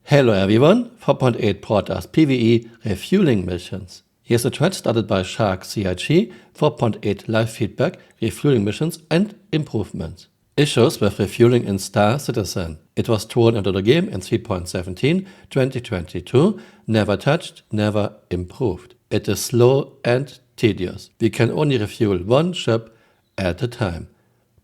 Hello everyone, 4.8 brought us PvE Refueling missions. Here's a thread started by Shark CIG, 4.8 live feedback, refueling missions and improvements. Issues with refueling in Star Citizen. It was thrown into the game in 3.17, 2022, never touched, never improved. It is slow and tedious. We can only refuel one ship at a time.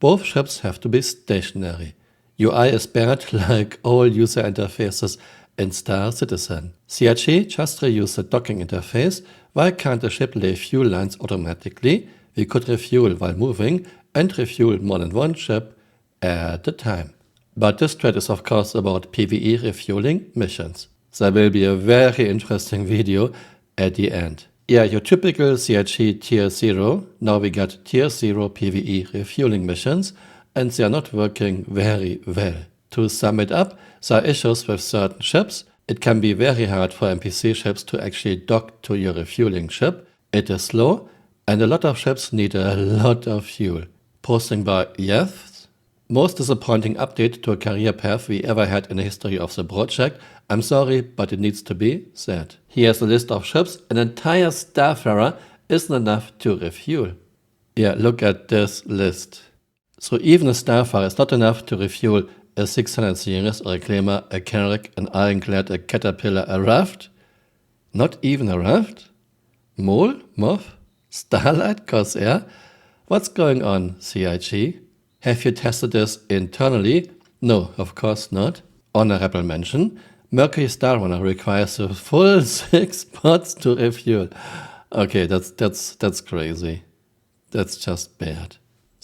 Both ships have to be stationary. UI is bad like all user interfaces in Star Citizen. CIG just reused the docking interface. Why can't the ship lay fuel lines automatically? We could refuel while moving and refuel more than one ship at a time. But this thread is of course about PvE refueling missions. There will be a very interesting video at the end. Yeah, your typical CIG tier 0, now we got tier 0 PvE refueling missions, and they are not working very well. To sum it up, there are issues with certain ships. It can be very hard for NPC ships to actually dock to your refueling ship. It is slow, and a lot of ships need a lot of fuel. Posting by Yes. Most disappointing update to a career path we ever had in the history of the project. I'm sorry, but it needs to be said. Here's a list of ships. An entire Starfarer isn't enough to refuel. Yeah, look at this list. So even a Starfarer is not enough to refuel a 600 series, a Reclaimer, a Carrack, an Ironclad, a Caterpillar, a Raft. Not even a Raft? Mole? Moth? Starlight? Corsair? What's going on, CIG? Have you tested this internally? No, of course not. Honorable mention. Mercury Star Runner requires a full 6 pods to refuel. Okay, that's crazy. That's just bad.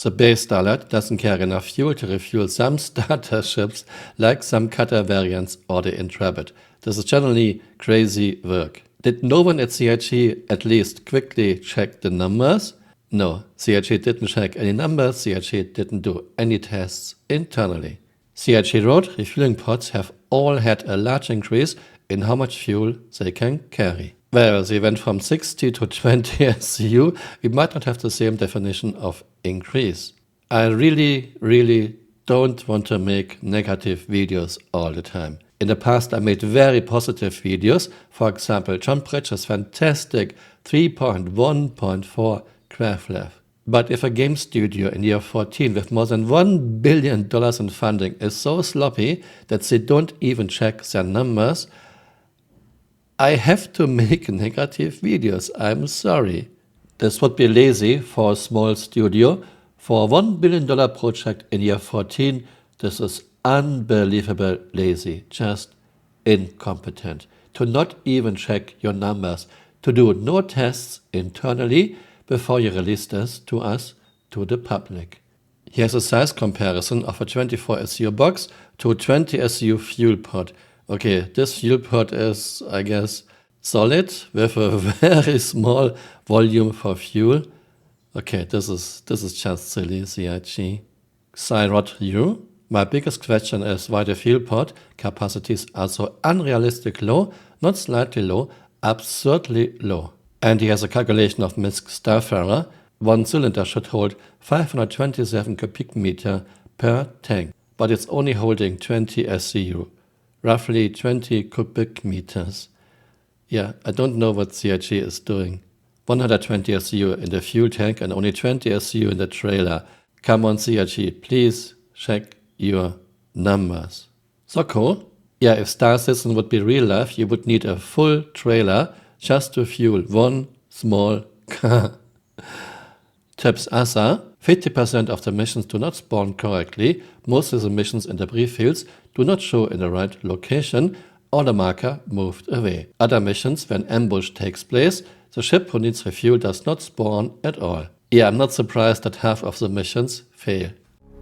The base Starlight doesn't carry enough fuel to refuel some starter ships like some cutter variants or the Intrepid. This is generally crazy work. Did no one at CIG at least quickly check the numbers? No, CIG didn't check any numbers, CIG didn't do any tests internally. CIG wrote refueling pods have all had a large increase in how much fuel they can carry. Well, they went from 60 to 20 SCU. We might not have the same definition of increase. I really don't want to make negative videos all the time. In the past, I made very positive videos. For example, John Bridges' fantastic 3.1.4 Craftlev. But if a game studio in year 14 with more than $1 billion in funding is so sloppy that they don't even check their numbers, I have to make negative videos. I'm sorry. This would be lazy for a small studio. For a $1 billion project in year 14, this is unbelievable lazy. Just incompetent. To not even check your numbers. To do no tests internally before you release this to us, to the public. Here's a size comparison of a 24 SCU box to a 20 SCU fuel pod. Okay, this fuel pod is, I guess, solid with a very small volume for fuel. Okay, this is just silly, CIG. Cyrot U. My biggest question is why the fuel pod capacities are so unrealistic low, not slightly low, absurdly low. And he has a calculation of MISC Starfarer. One cylinder should hold 527 cubic meter per tank, but it's only holding 20 SCU. Roughly 20 cubic meters. Yeah, I don't know what CIG is doing. 120 SCU in the fuel tank and only 20 SCU in the trailer. Come on CIG, please check your numbers. So cool. Yeah, if Star Citizen would be real life, you would need a full trailer just to fuel one small car. Tips ASA. 50% of the missions do not spawn correctly. Most of the missions in the brief fields do not show in the right location or the marker moved away. Other missions, when ambush takes place, the ship who needs refuel does not spawn at all. Yeah, I'm not surprised that half of the missions fail.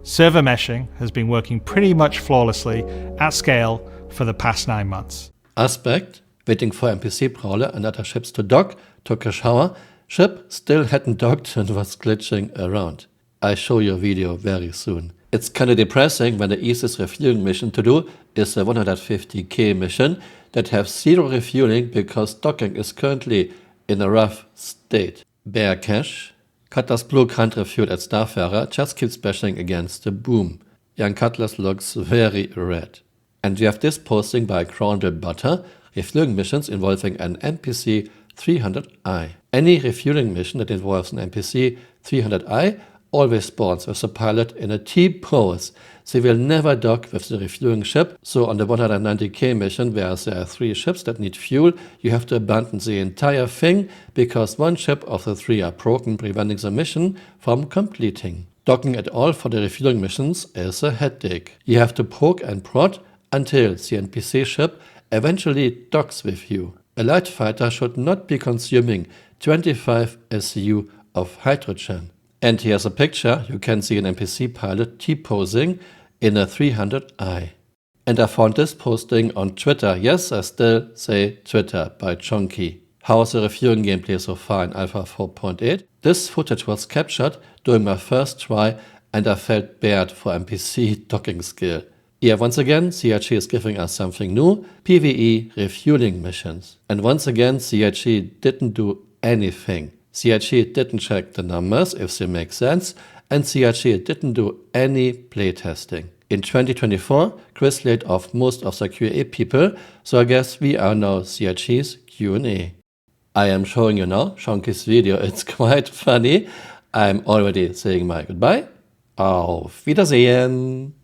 Server meshing has been working pretty much flawlessly at scale for the past 9 months. Aspect. Waiting for NPC Prowler and other ships to dock, took a shower. Ship still hadn't docked and was glitching around. I show you a video very soon. It's kinda depressing when the easiest refueling mission to do is a 150k mission that has 0 refueling because docking is currently in a rough state. Bear Cache. Cutlass Blue can't refuel at Starfarer, just keeps bashing against the boom. Young Cutlass looks very red. And we have this posting by Grounded Butter, refueling missions involving an NPC 300i. Any refueling mission that involves an NPC 300i always spawns with the pilot in a T-pose. They will never dock with the refueling ship, so on the 190k mission where there are 3 ships that need fuel, you have to abandon the entire thing because 1 ship of the 3 are broken, preventing the mission from completing. Docking at all for the refueling missions is a headache. You have to poke and prod until the NPC ship eventually docks with you. A light fighter should not be consuming 25 SU of hydrogen. And here's a picture. You can see an NPC pilot T-posing in a 300i. And I found this posting on Twitter. Yes, I still say Twitter by Chonky. How's the refueling gameplay so far in Alpha 4.8? This footage was captured during my first try and I felt bad for NPC docking skill. Yeah, once again, CIG is giving us something new, PvE refueling missions. And once again, CIG didn't do anything. CIG didn't check the numbers if they make sense, and CIG didn't do any playtesting. In 2024, Chris laid off most of the QA people, so I guess we are now CIG's Q&A. I am showing you now Shonky's video, it's quite funny. I'm already saying my goodbye. Auf Wiedersehen!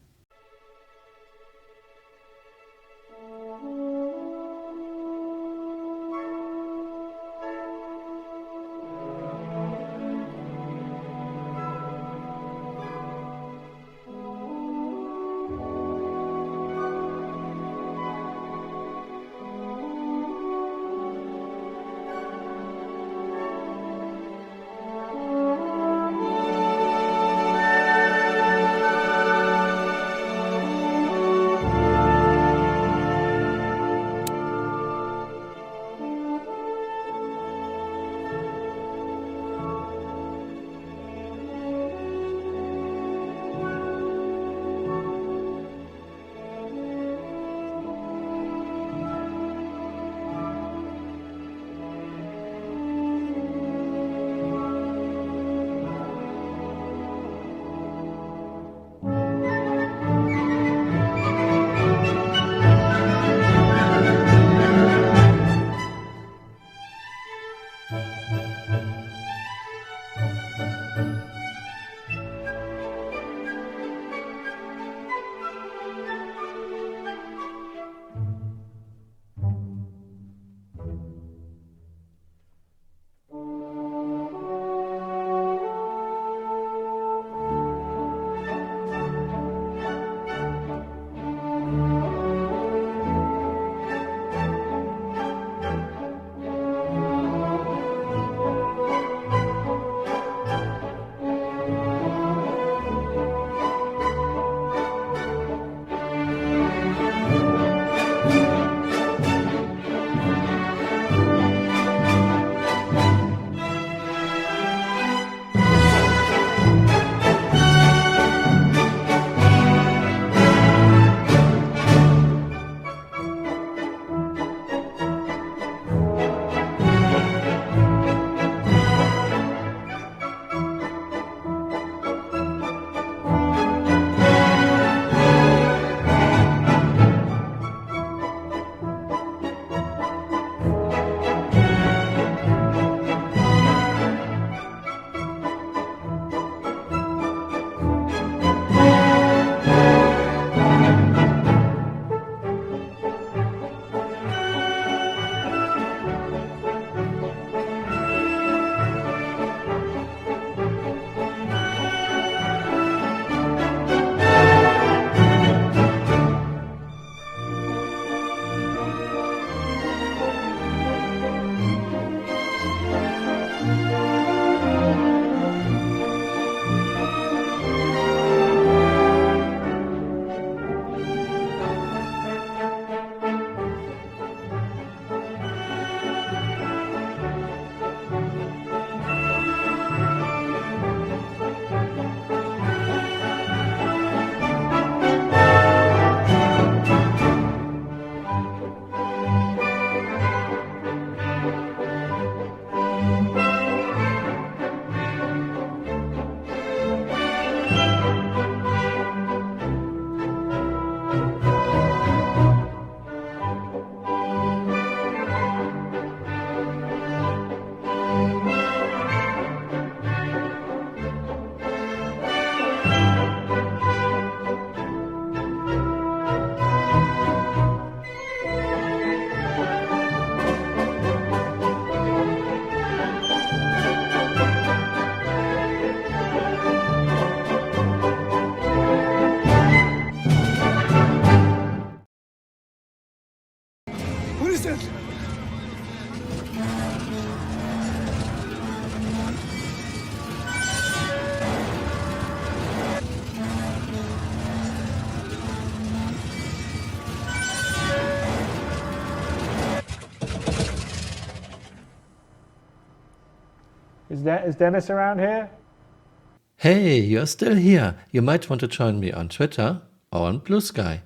Jesus! Is Dennis around here? Hey, you're still here. You might want to join me on Twitter or on Blue Sky.